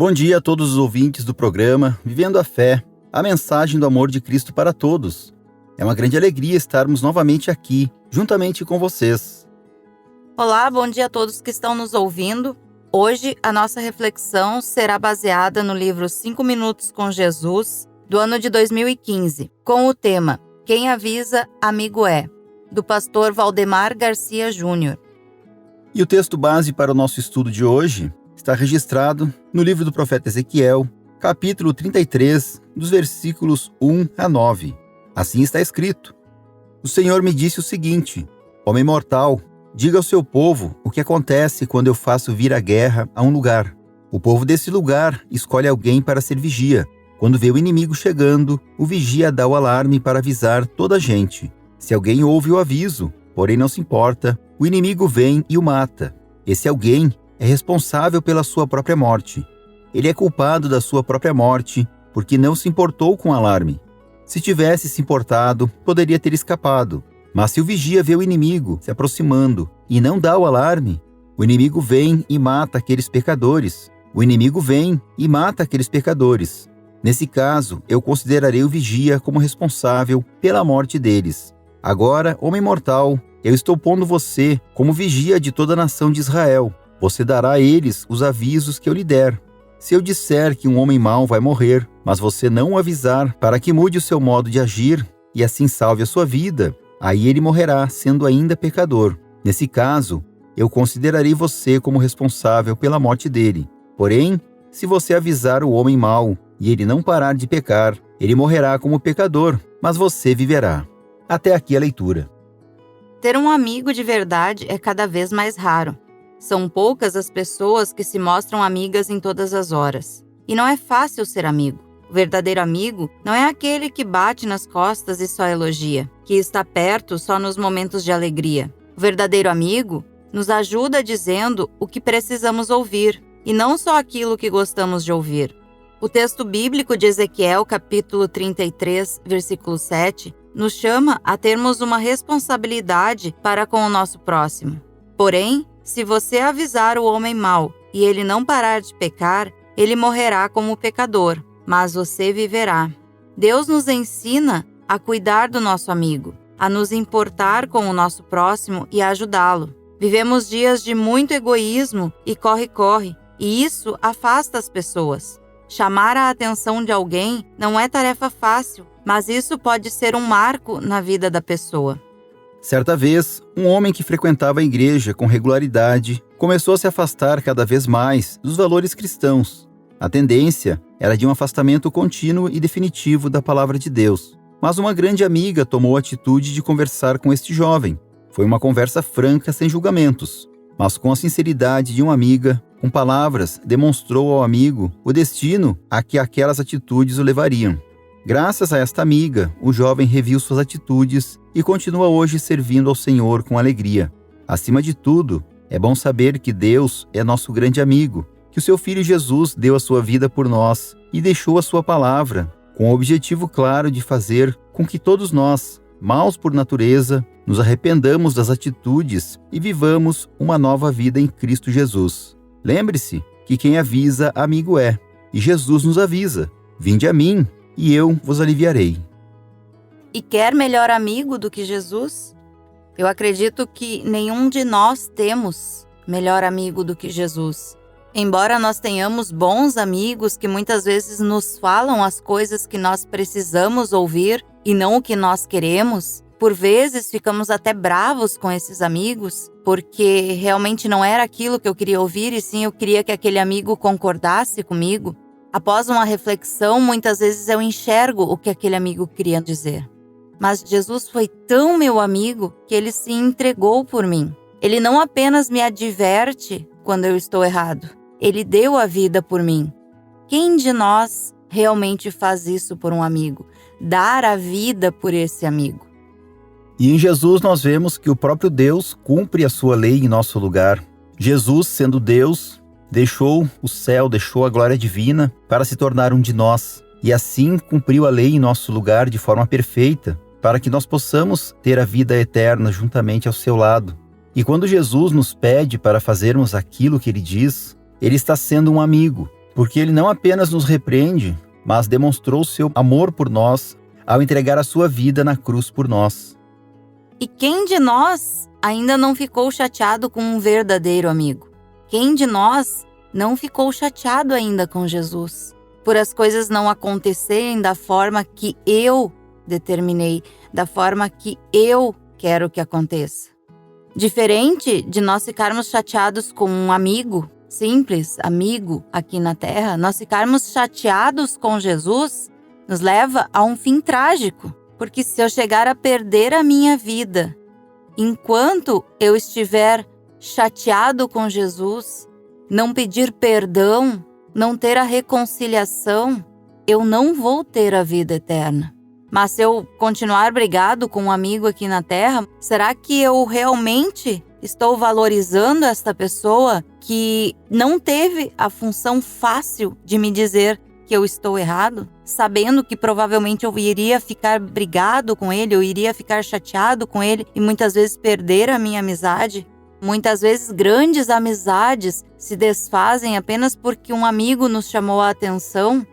Bom dia a todos os ouvintes do programa Vivendo a Fé, a mensagem do amor de Cristo para todos. É uma grande alegria estarmos novamente aqui, juntamente com vocês. Olá, bom dia a todos que estão nos ouvindo. Hoje a nossa reflexão será baseada no livro 5 Minutos com Jesus, do ano de 2015, com o tema Quem avisa, amigo é, do pastor Valdemar Garcia Júnior. E o texto base para o nosso estudo de hoje está registrado no livro do profeta Ezequiel, capítulo 33, dos versículos 1 a 9. Assim está escrito: O Senhor me disse o seguinte: Homem mortal, diga ao seu povo o que acontece quando eu faço vir a guerra a um lugar. O povo desse lugar escolhe alguém para ser vigia. Quando vê o inimigo chegando, o vigia dá o alarme para avisar toda a gente. Se alguém ouve o aviso, porém não se importa, o inimigo vem e o mata. Esse alguém é responsável pela sua própria morte. Ele é culpado da sua própria morte, porque não se importou com o alarme. Se tivesse se importado, poderia ter escapado. Mas se o vigia vê o inimigo se aproximando e não dá o alarme, o inimigo vem e mata aqueles pecadores. O inimigo vem e mata aqueles pecadores. Nesse caso, eu considerarei o vigia como responsável pela morte deles. Agora, homem mortal, eu estou pondo você como vigia de toda a nação de Israel. Você dará a eles os avisos que eu lhe der. Se eu disser que um homem mau vai morrer, mas você não o avisar para que mude o seu modo de agir e assim salve a sua vida, aí ele morrerá, sendo ainda pecador. Nesse caso, eu considerarei você como responsável pela morte dele. Porém, se você avisar o homem mau e ele não parar de pecar, ele morrerá como pecador, mas você viverá. Até aqui a leitura. Ter um amigo de verdade é cada vez mais raro. São poucas as pessoas que se mostram amigas em todas as horas. E não é fácil ser amigo. O verdadeiro amigo não é aquele que bate nas costas e só elogia, que está perto só nos momentos de alegria. O verdadeiro amigo nos ajuda dizendo o que precisamos ouvir, e não só aquilo que gostamos de ouvir. O texto bíblico de Ezequiel, capítulo 33, versículo 7, nos chama a termos uma responsabilidade para com o nosso próximo. Porém, se você avisar o homem mau e ele não parar de pecar, ele morrerá como pecador, mas você viverá. Deus nos ensina a cuidar do nosso amigo, a nos importar com o nosso próximo e a ajudá-lo. Vivemos dias de muito egoísmo e corre-corre, e isso afasta as pessoas. Chamar a atenção de alguém não é tarefa fácil, mas isso pode ser um marco na vida da pessoa. Certa vez, um homem que frequentava a igreja com regularidade começou a se afastar cada vez mais dos valores cristãos. A tendência era de um afastamento contínuo e definitivo da palavra de Deus. Mas uma grande amiga tomou a atitude de conversar com este jovem. Foi uma conversa franca, sem julgamentos, mas com a sinceridade de uma amiga, com palavras, demonstrou ao amigo o destino a que aquelas atitudes o levariam. Graças a esta amiga, o jovem reviu suas atitudes e continua hoje servindo ao Senhor com alegria. Acima de tudo, é bom saber que Deus é nosso grande amigo, que o seu Filho Jesus deu a sua vida por nós e deixou a sua palavra, com o objetivo claro de fazer com que todos nós, maus por natureza, nos arrependamos das atitudes e vivamos uma nova vida em Cristo Jesus. Lembre-se que quem avisa, amigo é, e Jesus nos avisa: vinde a mim, e eu vos aliviarei. E quer melhor amigo do que Jesus? Eu acredito que nenhum de nós temos melhor amigo do que Jesus. Embora nós tenhamos bons amigos que muitas vezes nos falam as coisas que nós precisamos ouvir e não o que nós queremos, por vezes ficamos até bravos com esses amigos, porque realmente não era aquilo que eu queria ouvir, e sim eu queria que aquele amigo concordasse comigo. Após uma reflexão, muitas vezes eu enxergo o que aquele amigo queria dizer. Mas Jesus foi tão meu amigo que ele se entregou por mim. Ele não apenas me adverte quando eu estou errado, ele deu a vida por mim. Quem de nós realmente faz isso por um amigo? Dar a vida por esse amigo. E em Jesus nós vemos que o próprio Deus cumpre a sua lei em nosso lugar. Jesus, sendo Deus, deixou o céu, deixou a glória divina para se tornar um de nós. E assim cumpriu a lei em nosso lugar de forma perfeita, para que nós possamos ter a vida eterna juntamente ao seu lado. E quando Jesus nos pede para fazermos aquilo que ele diz, ele está sendo um amigo. porque ele não apenas nos repreende, mas demonstrou seu amor por nós ao entregar a sua vida na cruz por nós. E quem de nós ainda não ficou chateado com um verdadeiro amigo? Quem de nós não ficou chateado ainda com Jesus? Por as coisas não acontecerem da forma que eu determinei, da forma que eu quero que aconteça. Diferente de nós ficarmos chateados com um amigo, simples amigo aqui na terra, nós ficarmos chateados com Jesus nos leva a um fim trágico. Porque se eu chegar a perder a minha vida enquanto eu estiver chateado com Jesus, não pedir perdão, não ter a reconciliação, eu não vou ter a vida eterna. Mas se eu continuar brigado com um amigo aqui na terra, será que eu realmente estou valorizando esta pessoa que não teve a função fácil de me dizer que eu estou errado, sabendo que provavelmente eu iria ficar brigado com ele, eu iria ficar chateado com ele e muitas vezes perder a minha amizade? Muitas vezes grandes amizades se desfazem apenas porque um amigo nos chamou a atenção.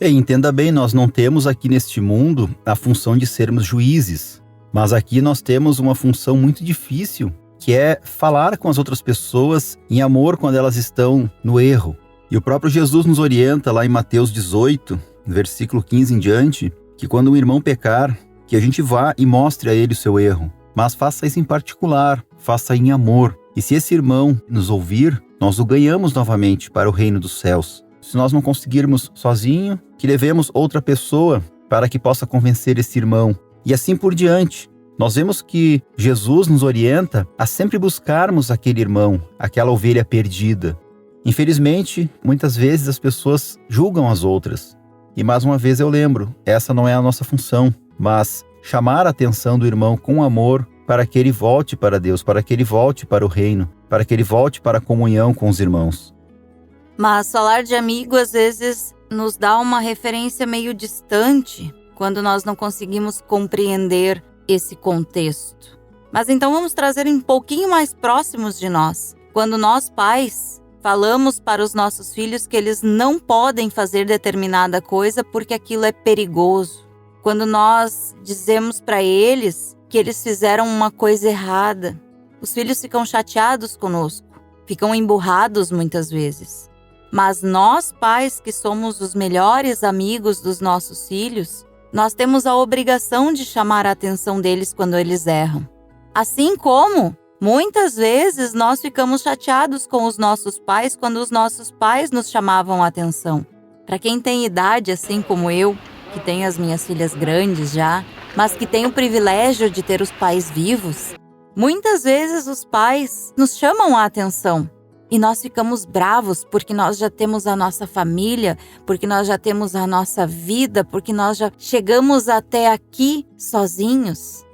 E entenda bem, nós não temos aqui neste mundo a função de sermos juízes, mas aqui nós temos uma função muito difícil, que é falar com as outras pessoas em amor quando elas estão no erro. E o próprio Jesus nos orienta lá em Mateus 18, versículo 15 em diante, que quando um irmão pecar, que a gente vá e mostre a ele o seu erro, mas faça isso em particular, faça em amor. E se esse irmão nos ouvir, nós o ganhamos novamente para o reino dos céus. Se nós não conseguirmos sozinho, que levemos outra pessoa para que possa convencer esse irmão. E assim por diante. Nós vemos que Jesus nos orienta a sempre buscarmos aquele irmão, aquela ovelha perdida. Infelizmente, muitas vezes as pessoas julgam as outras. E mais uma vez eu lembro, essa não é a nossa função, mas chamar a atenção do irmão com amor para que ele volte para Deus, para que ele volte para o reino, para que ele volte para a comunhão com os irmãos. Mas falar de amigo às vezes nos dá uma referência meio distante quando nós não conseguimos compreender esse contexto. Mas então vamos trazer um pouquinho mais próximos de nós. Quando nós, pais, falamos para os nossos filhos que eles não podem fazer determinada coisa porque aquilo é perigoso. Quando nós dizemos para eles que eles fizeram uma coisa errada, os filhos ficam chateados conosco, ficam emburrados muitas vezes. Mas nós, pais, que somos os melhores amigos dos nossos filhos, nós temos a obrigação de chamar a atenção deles quando eles erram. Assim como, muitas vezes, nós ficamos chateados com os nossos pais quando os nossos pais nos chamavam a atenção. Para quem tem idade, assim como eu, que tenho as minhas filhas grandes já, mas que tem o privilégio de ter os pais vivos, muitas vezes os pais nos chamam a atenção. E nós ficamos bravos porque nós já temos a nossa família, porque nós já temos a nossa vida, porque nós já chegamos até aqui sozinhos.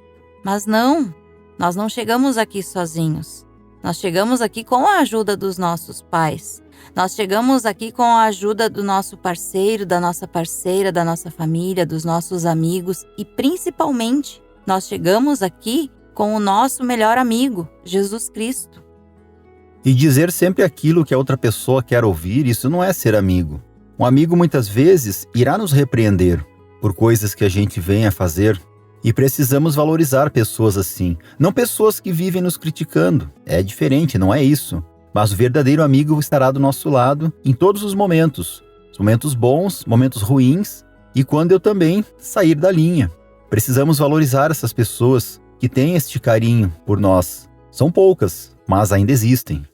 Mas não, nós não chegamos aqui sozinhos. Nós chegamos aqui com a ajuda dos nossos pais. Nós chegamos aqui com a ajuda do nosso parceiro, da nossa parceira, da nossa família, dos nossos amigos e principalmente, nós chegamos aqui com o nosso melhor amigo, Jesus Cristo. E dizer sempre aquilo que a outra pessoa quer ouvir, isso não é ser amigo. Um amigo muitas vezes irá nos repreender por coisas que a gente vem a fazer e precisamos valorizar pessoas assim. Não pessoas que vivem nos criticando. É diferente, não é isso. Mas o verdadeiro amigo estará do nosso lado em todos os momentos. Os momentos bons, momentos ruins e quando eu também sair da linha. Precisamos valorizar essas pessoas que têm este carinho por nós. São poucas, mas ainda existem.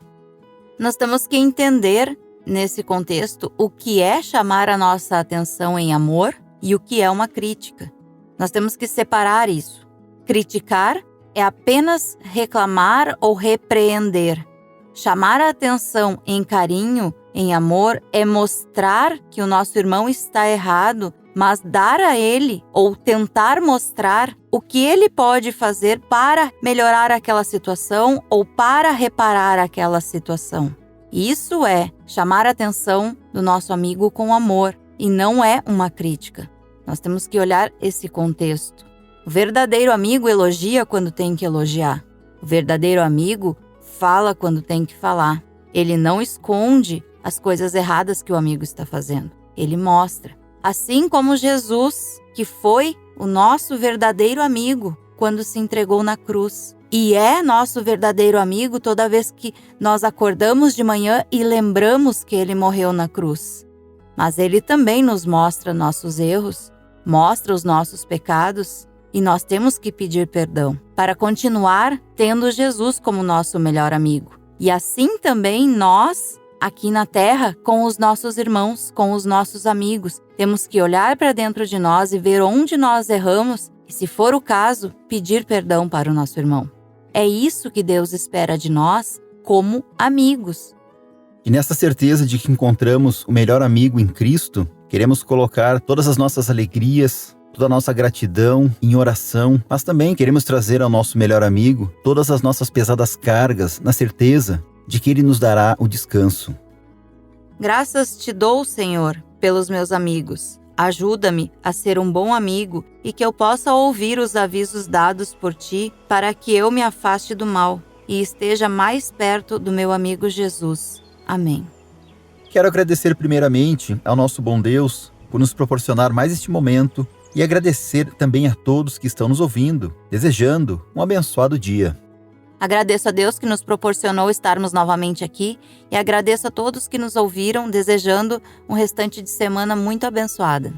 Nós temos que entender, nesse contexto, o que é chamar a nossa atenção em amor e o que é uma crítica. Nós temos que separar isso. Criticar é apenas reclamar ou repreender. Chamar a atenção em carinho, em amor, é mostrar que o nosso irmão está errado, mas dar a ele ou tentar mostrar o que ele pode fazer para melhorar aquela situação ou para reparar aquela situação. Isso é chamar a atenção do nosso amigo com amor e não é uma crítica. Nós temos que olhar esse contexto. O verdadeiro amigo elogia quando tem que elogiar. O verdadeiro amigo fala quando tem que falar. Ele não esconde as coisas erradas que o amigo está fazendo. Ele mostra. Assim como Jesus, que foi o nosso verdadeiro amigo quando se entregou na cruz. E é nosso verdadeiro amigo toda vez que nós acordamos de manhã e lembramos que ele morreu na cruz. Mas ele também nos mostra nossos erros, mostra os nossos pecados e nós temos que pedir perdão para continuar tendo Jesus como nosso melhor amigo. E assim também nós, aqui na terra, com os nossos irmãos, com os nossos amigos, temos que olhar para dentro de nós e ver onde nós erramos e, se for o caso, pedir perdão para o nosso irmão. É isso que Deus espera de nós como amigos. E nessa certeza de que encontramos o melhor amigo em Cristo, queremos colocar todas as nossas alegrias, toda a nossa gratidão em oração, mas também queremos trazer ao nosso melhor amigo todas as nossas pesadas cargas, na certeza de que Ele nos dará o descanso. Graças te dou, Senhor, pelos meus amigos. Ajuda-me a ser um bom amigo e que eu possa ouvir os avisos dados por ti para que eu me afaste do mal e esteja mais perto do meu amigo Jesus. Amém. Quero agradecer primeiramente ao nosso bom Deus por nos proporcionar mais este momento e agradecer também a todos que estão nos ouvindo, desejando um abençoado dia. Agradeço a Deus que nos proporcionou estarmos novamente aqui e agradeço a todos que nos ouviram, desejando um restante de semana muito abençoada.